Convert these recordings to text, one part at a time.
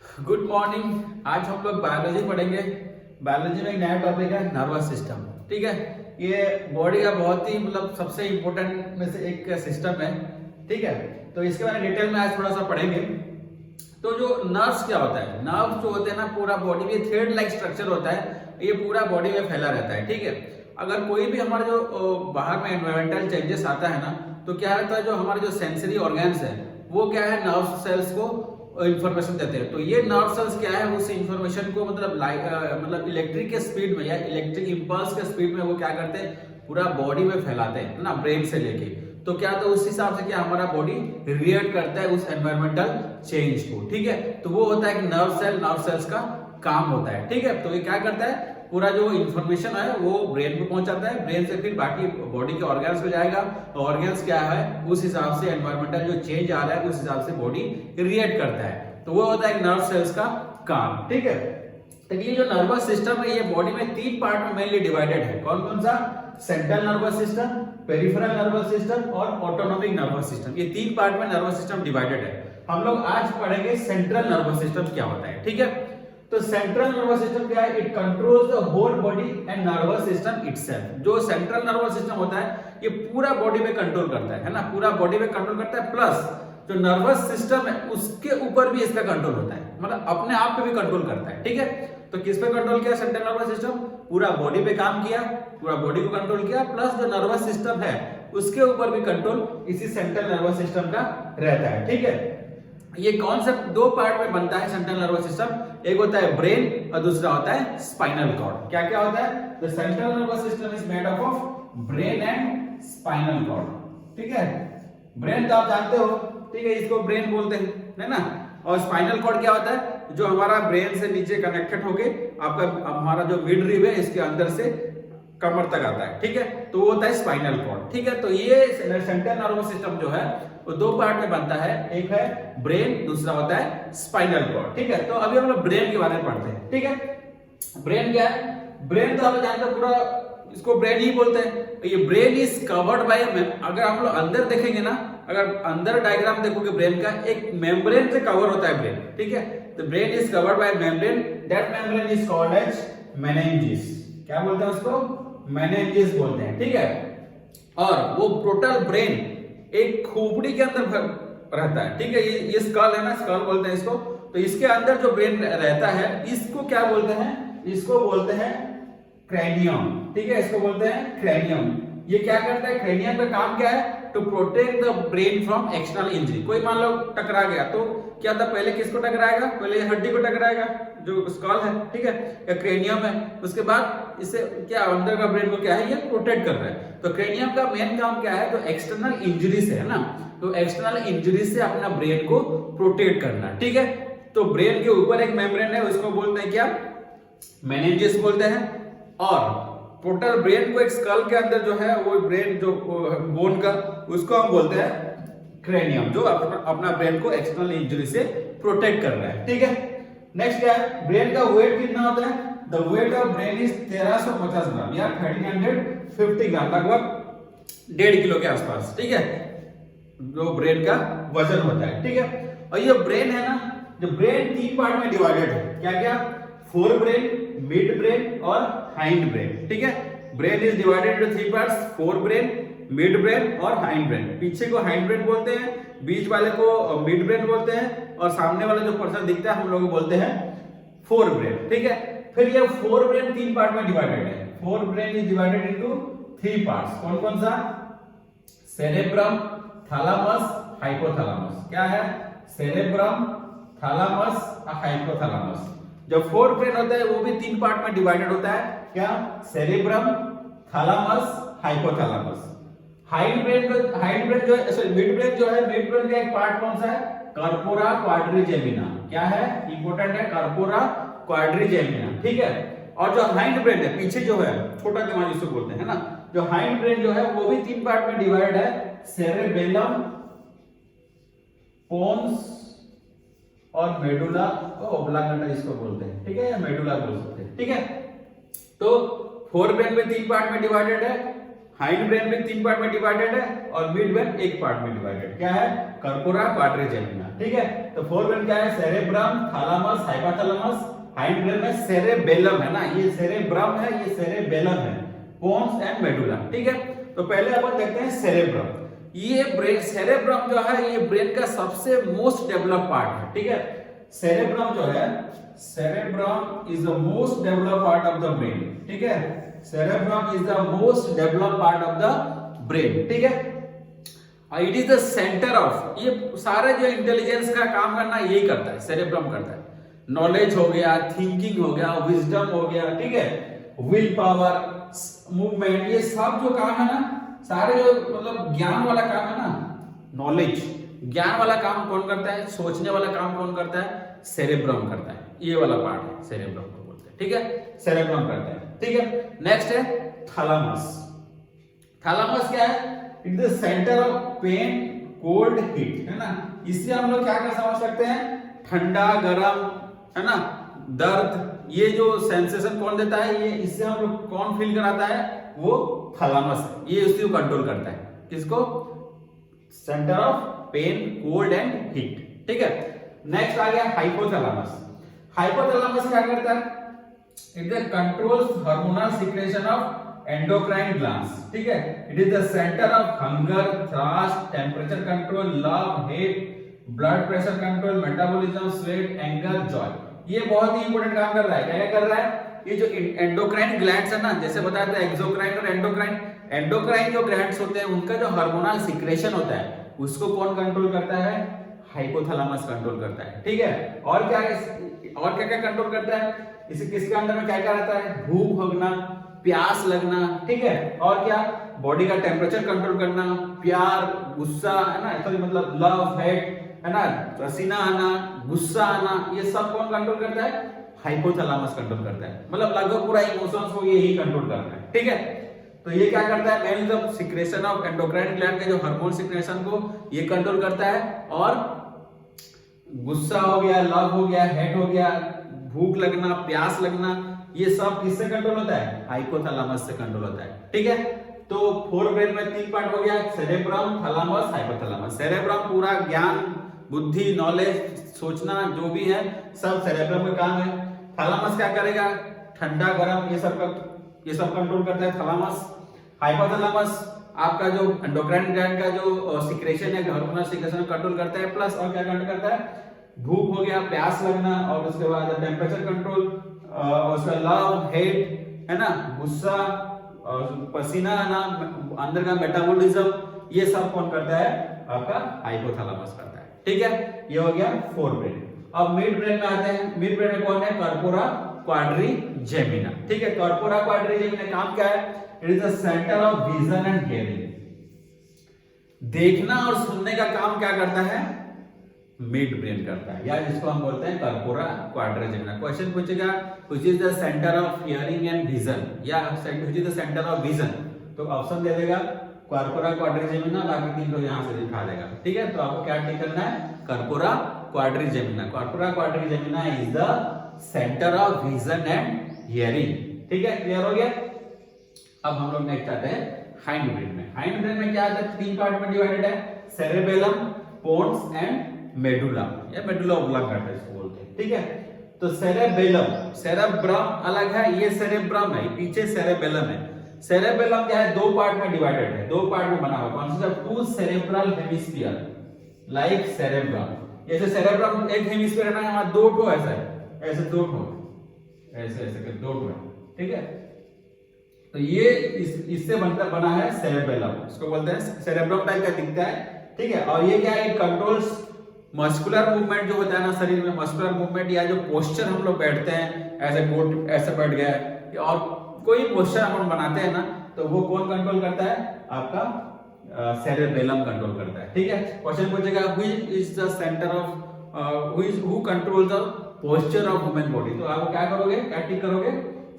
Good morning. आज हम लोग बायोलॉजी पढ़ेंगे। बायोलॉजी में एक नया टॉपिक है नर्वस सिस्टम। ठीक है, ये बॉडी का बहुत ही सबसे इम्पोर्टेंट में से एक सिस्टम है। ठीक है, तो इसके बारे में डिटेल में आज थोड़ा सा पढ़ेंगे। तो जो नर्व्स क्या होता है, नर्व्स जो होते हैं ना पूरा बॉडी में थ्रेड लाइक स्ट्रक्चर होता है, ये पूरा बॉडी में फैला रहता है। ठीक है, अगर कोई भी हमारा जो बाहर में एनवायरमेंटल चेंजेस आता है ना, तो क्या रहता है, जो हमारे जो सेंसरी ऑर्गन्स है वो क्या है, नर्व सेल्स को इंफॉर्मेशन देते हैं। तो ये नर्व सेल्स क्या है, उस इंफॉर्मेशन को मतलब इलेक्ट्रिक के स्पीड में या इलेक्ट्रिक इंपल्स के स्पीड में वो क्या करते हैं, पूरा बॉडी में फैलाते हैं ना, ब्रेन से लेके। तो क्या, तो उस हिसाब से क्या हमारा बॉडी रिएक्ट करता है उस एनवायरमेंटल चेंज को। ठीक है, तो वो होता है कि नर्व सेल्स का काम होता है। ठीक है, तो ये क्या करता है, पूरा जो इंफॉर्मेशन है वो ब्रेन पे पहुंचाता है, ब्रेन से फिर बाकी बॉडी के ऑर्गन्स पे जाएगा। ऑर्गन्स क्या है, उस हिसाब से एनवायरमेंटल जो चेंज आ रहा है उस हिसाब से बॉडी रिएक्ट करता है। तो वो होता है नर्व सेल्स का काम। ठीक है, तो ये जो नर्वस सिस्टम है ये बॉडी में तीन पार्ट में मेनली डिवाइडेड है। कौन कौन सा, central nervous system, peripheral nervous system और ऑटोनोमिक नर्वस सिस्टम। ये तीन पार्ट में नर्वस सिस्टम डिवाइडेड है। हम लोग आज पढ़ेंगे सेंट्रल नर्वस सिस्टम क्या होता है। ठीक है, तो सेंट्रल नर्वस सिस्टम क्या है, it controls the whole body and nervous system itself. जो सेंट्रल नर्वस सिस्टम होता है ये पूरा बॉडी पे कंट्रोल करता है ना, पूरा बॉडी पे कंट्रोल करता है, प्लस जो नर्वस सिस्टम है उसके ऊपर भी इसका कंट्रोल होता है, मतलब अपने आप पे भी कंट्रोल करता है। ठीक है, तो किस पे कंट्रोल किया, सेंट्रल नर्वस सिस्टम पूरा बॉडी पे काम किया, पूरा बॉडी को कंट्रोल किया, प्लस जो नर्वस सिस्टम है उसके ऊपर भी कंट्रोल इसी सेंट्रल नर्वस सिस्टम का रहता है। ठीक है, ये कॉन्सेप्ट दो पार्ट में बनता है सेंट्रल नर्वस सिस्टम, एक होता है ब्रेन और दूसरा होता है स्पाइनल कॉर्ड। क्या क्या होता है, the central nervous system is made up of brain and spinal cord. ठीक है, ब्रेन तो आप जानते हो, ठीक है, इसको ब्रेन बोलते हैं, है ना। और स्पाइनल कॉर्ड क्या होता है, जो हमारा ब्रेन से नीचे कनेक्टेड होके आपका हमारा जो मिड रिब है इसके अंदर से कमर तक आता है। ठीक है, तो वो होता है स्पाइनल कॉर्ड। ठीक है, तो ये सेंट्रल नर्वस सिस्टम जो है वो दो पार्ट में बनता है, एक है ब्रेन, दूसरा होता है स्पाइनल कॉर्ड। ठीक है, तो अभी हम लोग ब्रेन के बारे में पढ़ते हैं। ठीक है, ब्रेन क्या है, ब्रेन तो आप जानते हो, पूरा इसको ब्रेन ही बोलते हैं। ये ब्रेन इज कवर्ड बाय, अगर हम लोग अंदर देखेंगे ना, अगर अंदर डायग्राम देखोगे ब्रेन का, एक मेम्ब्रेन से कवर होता है ब्रेन। ठीक है, तो brain is covered by membrane, that membrane is called as meninges. क्या बोलते हैं उसको, मेनिंजेस बोलते हैं। ठीक है, और वो टोटल ब्रेन एक खोपड़ी के अंदर रहता है। ठीक है, ये स्कल है ना, स्कल बोलते हैं इसको। तो इसके अंदर जो ब्रेन रहता है इसको क्या बोलते हैं, इसको बोलते हैं क्रेनियम। ठीक है, इसको बोलते हैं क्रेनियम। ये क्या करता है, क्रेनियम का काम क्या है, to protect the brain from external injury. कोई मान लो टकरा गया तो क्या था, पहले किसको टकराएगा, पहले हड्डी को टकराएगा जो स्कल है, ठीक है, या क्रेनियम है। उसके बाद इससे क्या अंदर का ब्रेन को क्या है, ये प्रोटेक्ट कर रहा है। तो क्रेनियम का मेन काम क्या है, तो एक्सटर्नल इंजरी से, है ना, तो एक्सटर्नल इंजरी से अपना ब्रेन को प्रोटेक्ट करना। ठीक है, तो ब्रेन के ऊपर एक मेम्ब्रेन है, उसको बोलते हैं क्या, मेनिंजेस बोलते हैं। और टोटल ब्रेन को एक स्कल के अंदर जो है वो ब्रेन जो बोन का, उसको हम बोलते हैं क्रेनियम, जो अपना ब्रेन को एक्सटर्नल इंजरी से प्रोटेक्ट कर रहा है। ठीक है, नेक्स्ट क्या है, ब्रेन का वेट कितना होता है, the weight of brain is 1350 ग्राम या 1350 ग्राम, लगभग 1.5 किलो के आसपास। ठीक है, जो ब्रेन का वजन होता है। ठीक है, और ये ब्रेन है ना, जो ब्रेन तीन पार्ट में डिवाइडेड है, क्या क्या, फोर ब्रेन, मिड ब्रेन और हाइंड ब्रेन। ठीक है, brain is divided into three parts, fore brain, mid brain और हाइंड ब्रेन। पीछे को हाइंड ब्रेन बोलते हैं, बीच वाले को मिड ब्रेन बोलते हैं, और सामने वाला जो पर्सन दिखता है हम लोग बोलते हैं फोर ब्रेन। ठीक है, फिर ये फोर ब्रेन तीन पार्ट में डिवाइडेड है। Fore brain is divided into three parts. कौन कौन सा, सेरेब्रम, थैलेमस, हाइपोथैलेमस। क्या है, सेरेब्रम, थैलेमस और हाइपोथैलेमस। जो फोर ब्रेन होता है वो भी तीन पार्ट में डिवाइडेड होता है, क्या, cerebrum, thalamus, hypothalamus. Hind brain जो है, सॉरी मिड ब्रेन जो है, मिड ब्रेन का एक पार्ट कौन सा है, कर्पोरा क्वाड्रिजेमिना। क्या है, इंपॉर्टेंट है, कर्पोरा क्वाड्रिजेमिना। ठीक है, और जो हाइंड ब्रेन है, पीछे जो है, छोटा दिमाग जिसको बोलते हैं, है ना, जो हाइंड ब्रेन जो है वो भी तीन पार्ट में डिवाइड है, सेरेबेलम, पोन्स और मेडुला ओब्लांगेटा जिसको बोलते हैं। ठीक है, या मेडुला बोल सकते हैं। ठीक है, तो फोर ब्रेन में तीन पार्ट में डिवाइडेड है, हाइंड ब्रेन भी 3 पार्ट में डिवाइडेड है और मिड ब्रेन एक पार्ट में डिवाइडेड। क्या है? Corpora quadrigemina. ठीक है, तो फोर ब्रेन क्या है? Cerebrum, thalamus, hypothalamus. Hind brain में सेरेबेलम है ना, ये सेरेब्रम है, ये सेरेबेलम है, पोन्स एंड मेडुला। ठीक है, तो पहले अपन देखते हैं सेरेब्रम। ये ब्रेन, सेरेब्रम जो है ये ब्रेन का सबसे मोस्ट डेवलप पार्ट है। ठीक है, सेरेब्रम जो है, cerebrum is the most develop part of the brain. ठीक है, cerebrum is the most develop part of the brain. ठीक है, it is the centre of, ये सारे जो इंटेलिजेंस का काम करना यही करता है, सेरेब्रम करता है। नॉलेज हो गया, थिंकिंग हो गया, विजडम हो गया, ठीक है, विल पावर, मूवमेंट, ये सब जो काम है ना, सारे जो मतलब ज्ञान वाला काम है ना, नॉलेज, ज्ञान वाला काम कौन करता है? सोचने वाला काम कौन करता है? सेरेब्रम करता है। ये वाला पार्ट है, सेरेब्रम को बोलते हैं। ठीक है, सेरेब्रम करता है। ठीक है, नेक्स्ट है थैलेमस। थैलेमस क्या है? It is the centre of pain, cold, heat, है ना। इससे हम लोग क्या कर समझ सकते हैं? ठंडा, गरम, है ना, दर्द, ये जो सेंसेशन कौन देता है? ये इससे हम लोग कौन फील कराता है? वो थैलेमस है, ये उसको कंट्रोल करता है। किसको? Centre of pain, cold and heat. ठीक है, नेक्स्ट आ गया हाइपोथैलेमस। हाइपोथैलेमस क्या करता है? It controls hormonal secretion of endocrine glands. ठीक है, it is the centre of hunger, thrust, temperature control, love, hate, blood pressure control, metabolism, sweat, anger, Joy. ये बहुत ही इंपॉर्टेंट काम कर रहा है। क्या क्या कर रहा है? ये जो एंडोक्राइन ग्लैंड्स है ना, जैसे बताया था एक्सोक्राइन और एंडोक्राइन, एंडोक्राइन जो ग्लैंड्स होते हैं उनका जो हार्मोनल सिक्रेशन होता है उसको कौन कंट्रोल करता है? हाइपोथैलेमस कंट्रोल करता है। ठीक है, और क्या क्या कंट्रोल करता है? इसे किसके अंदर में क्या क्या रहता है? भूख लगना, प्यास लगना, ठीक है, और क्या? बॉडी का टेम्परेचर कंट्रोल करना, प्यार, गुस्सा, है ना, सॉरी मतलब लव, हेट, है ना, पसीना आना, गुस्सा आना, ये सब कौन कंट्रोल करता है? हाइपोथैलेमस कंट्रोल करता है। मतलब लगभग पूरा इमोशंस को ये ही कंट्रोल करता है। ठीक है, तो ये क्या करता है? Mainly the secretion of endocrine gland के जो हार्मोन सिक्रेशन को ये कंट्रोल करता है, और गुस्सा हो गया, लव हो गया, हेट हो गया, भूख लगना, प्यास लगना, ये सब किससे कंट्रोल होता है? हाइपोथैलेमस से कंट्रोल होता है। ठीक है, तो फोर ब्रेन में 3 पार्ट हो गया, सेरेब्रम, थैलेमस, हाइपोथैलेमस। सेरेब्रम पूरा ज्ञान, बुद्धि, नॉलेज, सोचना जो भी है सब सेरेब्रम का काम है। थैलेमस क्या करेगा? ठंडा, गरम, ये सब कंट्रोल करता है थैलेमस। हाइपोथैलेमस आपका जो एंडोक्राइन ग्लैंड का जो सिक्रेशन है, हार्मोनल सिक्रेशन कंट्रोल करता है, प्लस और क्या कंट्रोल करता है? भूख हो गया, प्यास लगना, और उसके बाद टेम्परेचर कंट्रोल, उसका लव, हेट, है ना, गुस्सा, पसीना आना, अंदर का मेटाबॉलिज्म, ये सब कौन करता है? आपका हाइपोथैलेमस करता है। ठीक है, ये हो गया फोर ब्रेन। अब मिड ब्रेन में आते हैं। मिड ब्रेन में कौन है? Corpora quadrigemina. ठीक है, कर्पोरा क्वाड्रिजेमिना काम क्या है? It is the centre of vision and hearing. देखना और सुनने का काम क्या करता है? मिड ब्रेन करता है, या जिसको हम बोलते हैं कर्पोरा क्वाड्रिजेमिना। क्वेश्चन पूछेगा which is the centre of hearing and vision, या which is the centre of vision, तो ऑप्शन दे देगा कर्पोरा क्वाड्रिजेमिना, बाकी 3 को यहां से दिखा देगा। ठीक है, तो आपको क्या टिक करना है? Corpora quadrigemina. Corpora quadrigemina is the centre of vision and hearing. ठीक है, क्लियर हो गया? अब हम लोग नेक्स्ट आते हैं हाइंड ब्रेन में। हाइंड ब्रेन में क्या आता है? 3 पार्ट में डिवाइडेड है, सेरेबेलम, पोन्स एंड मेडुला, या मेडुला ओब्लांगेटा इसको बोलते हैं। ठीक है, तो सेरेबेलम, सेरेब्रम अलग है, ये सेरेब्रम है, पीछे सेरेबेलम है। सेरेबेलम क्या है? 2 पार्ट में डिवाइडेड है, 2 पार्ट में बना हुआ, कौन सा? 2 सेरेब्रल हेमिस्फीयर लाइक सेरेब्रम। जैसे सेरेब्रम एक हेमिस्फीयर है ना, यहाँ 2 ठो ऐसा है, ऐसे 2 ठो, ऐसे ऐसे कर 2 ठो है। ठीक है, तो ये इससे बना है सेरेबेलम, इसको बोलते हैं सेरेब्रम टाइप का दिखता है। ठीक है, और ये क्या है? इट कंट्रोल्स मस्कुलर मूवमेंट जो होता है ना शरीर में, मस्कुलर मूवमेंट, या जो पोस्चर हम लोग बैठते हैं, ऐसे गोट ऐसे बैठ गया है, और कोई पोस्चर हम बनाते हैं ना, तो वो कौन कंट्रोल करता है? आपका सेरेबेलम कंट्रोल करता है। ठीक है, क्वेश्चन पूछेगा which is the centre of who control the posture of human body, तो आप क्या करोगे? क्या टिक करोगे?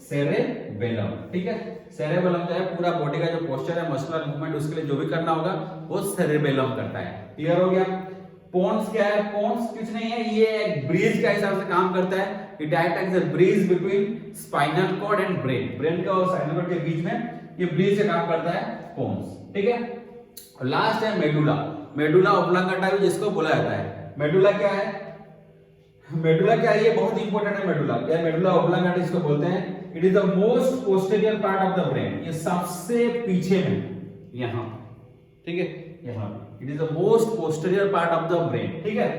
सेरेबेलम। ठीक है, सेरेबेलम जो है पूरा बॉडी का जो पोस्चर है, मस्कुलर मूवमेंट, उसके लिए जो भी करना होगा वो सेरेबेलम करता है। क्लियर हो गया? पोन्स क्या है? पोन्स कुछ नहीं है, ये एक ब्रिज का हिसाब से काम करता है। It act as a bridge between spinal cord and brain. Brain का और स्पाइनल कॉर्ड के बीच में ये ब्रिज का काम करता है। पोन्स, ठीक है। और लास्ट है मेडुला, मेडुला ऑब्लांगेटा भी जिसको बोला जाता है। मेडुला क्या है, मेडुला क्या है, ये बहुत इंपॉर्टेंट है। मेडुला क्या, मेडुला ऑब्लांगेटा इसको बोलते हैं। It is the most posterior part of the brain, ये सबसे पीछे में यहां, ठीक है, यहां it is the most posterior part of the brain, ठीक है।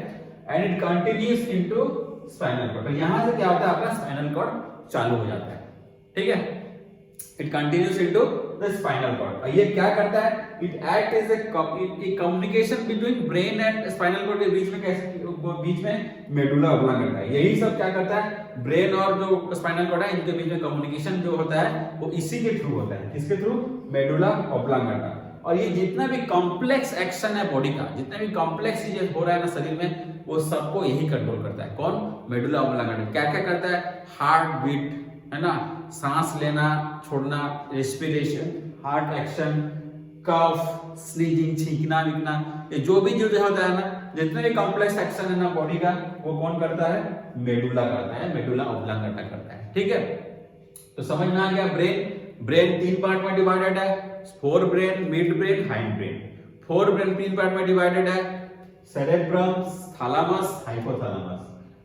And it continues into spinal cord, तो यहां से क्या होता है आपका स्पाइनल कॉर्ड चालू हो जाता है, ठीक है। It continues into the spinal cord, और ये क्या करता है, it act as a communication between brain and spinal cord के बीच में, कैसे बीच में मेडुला ऑब्लांगेटा है। यही सब क्या करता है, ब्रेन और जो स्पाइनल कॉर्ड है इनके बीच में कम्युनिकेशन जो होता है वो इसी के थ्रू होता है। किसके थ्रू, मेडुला ऑब्लांगेटा। और ये जितना भी कॉम्प्लेक्स एक्शन है बॉडी का, जितना भी कॉम्प्लेक्स चीजें हो रहा है ना शरीर में, वो सबको यही कंट्रोल करता है। कौन, मेडुला ऑब्लांगेटा। क्या क्या करता है, हार्ट बीट, है ना, सांस लेना छोड़ना, रेस्पिरेशन, हार्ट एक्शन, कफ, स्नीजिंग, छींकना विकना, ये जो भी जो होता है ना, जितने भी कॉम्प्लेक्स एक्शन है ना बॉडी का, वो कौन करता है, मेडुला करता है, मेडुला ऑब्लांगेटा करता है, ठीक है। तो समझ में आ गया। ब्रेन 3 पार्ट में डिवाइडेड है, fore brain, mid brain, hind brain. Fore brain 3 part में डिवाइडेड है, cerebrum, thalamus, hypothalamus.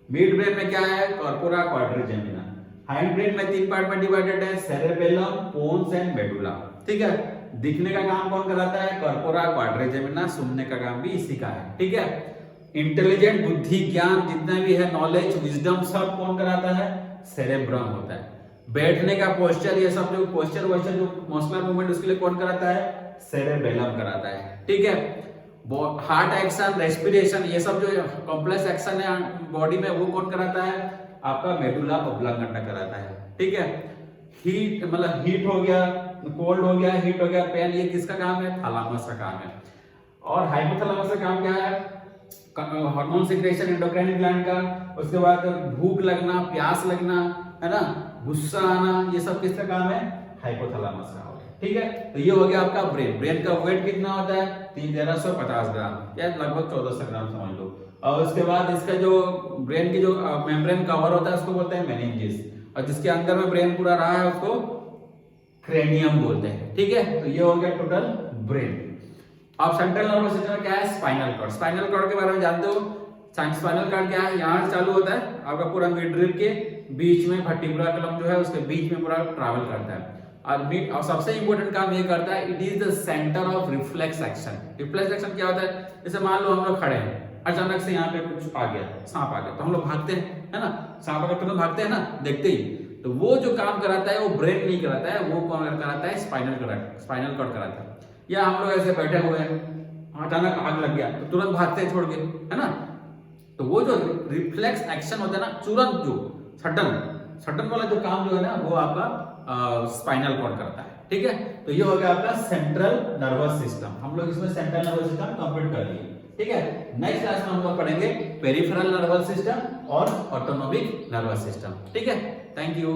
Mid brain में क्या है, कॉर्पोरा, क्वाड्रिजेमिना। हाइंड ब्रेन में 3 पार्ट में डिवाइडेड है, सेरेबेलम, पोन्स एंड मेडुला, ठीक है। दिखने का काम कौन कराता है, कॉर्पोरा, क्वाड्रिजेमिना। सुनने का काम भी इसी का है, ठीक है। इंटेलिजेंट, बुद्धि, ज्ञान, जितना भी है, नॉलेज, विजडम, सब कौन कराता है, सेरेब्रम होता है। बैठने का पोस्चर, ये सब जो पोस्चर वोस्चर जो मस्कुलर मूवमेंट, उसके लिए कौन कराता है, सेरेबेलम कराता है, ठीक है। हार्ट एक्शन, रेस्पिरेशन, ये सब जो कॉम्प्लेक्स एक्शन है बॉडी में, वो कौन कराता है, आपका मेडुला ऑब्लांगेटा कराता है, ठीक है। हीट मतलब हीट हो गया, कोल्ड हो गया, हीट हो गया, पेन, ये किसका काम है, थैलेमस का काम है। और हाइपोथैलेमस का काम क्या है, हार्मोन सिक्रेशन, एंडोक्राइन ग्लैंड का। उसके बाद भूख लगना, प्यास लगना, है ना, गुस्सा आना, ये सब किसका काम है, हाइपोथैलेमस का हो गया, ठीक है। तो ये हो गया आपका ब्रेन। ब्रेन का वेट कितना होता है, 1350 ग्राम, या लगभग 1400 ग्राम समझ लो। और उसके बाद इसका जो ब्रेन की जो मेम्ब्रेन कवर होता है उसको बोलते हैं मेनिंजेस, और जिसके अंदर में ब्रेन पूरा रहा है उसको क्रेनियम बोलते हैं, ठीक है। तो ये हो गया टोटल ब्रेन। अब सेंट्रल नर्वस सिस्टम क्या है, स्पाइनल कॉर्ड। स्पाइनल कॉर्ड के बारे में जानते हो, स्पाइनल कॉर्ड क्या है, यहाँ से चालू होता है आपका पूरा मिड रिब के बीच में, वर्टिब्रल कॉलम जो है उसके बीच में पूरा ट्रैवल करता है। और सबसे इंपॉर्टेंट काम ये करता है, it is the centre of reflex action. Reflex action क्या होता है, जैसे मान लो हम लोग खड़े हैं, अचानक से यहाँ पे कुछ आ गया, सांप आ गया, तो हम लोग भागते हैं, है ना, सांप अगर तुरंत भागते हैं ना देखते ही। तो वो जो काम कराता है वो ब्रेन नहीं कराता है, वो कौन कराता है, स्पाइनल कॉर्ड कराता है। या हम लोग ऐसे बैठे हुए हैं, अचानक आग लग गया तो तुरंत भागते हैं छोड़ के, है ना। तो वो जो रिफ्लेक्स एक्शन होता है ना, तुरंत जो सडन वाला जो काम जो है ना, वो आपका स्पाइनल कॉर्ड करता है, ठीक है। तो ये हो गया आपका सेंट्रल नर्वस सिस्टम। हम लोग इसमें सेंट्रल नर्वस सिस्टम कंप्लीट कर लिए, ठीक है। नेक्स्ट क्लास में हम लोग पढ़ेंगे पेरिफेरल नर्वस सिस्टम और ऑटोनोमिक नर्वस सिस्टम, ठीक है। Thank you.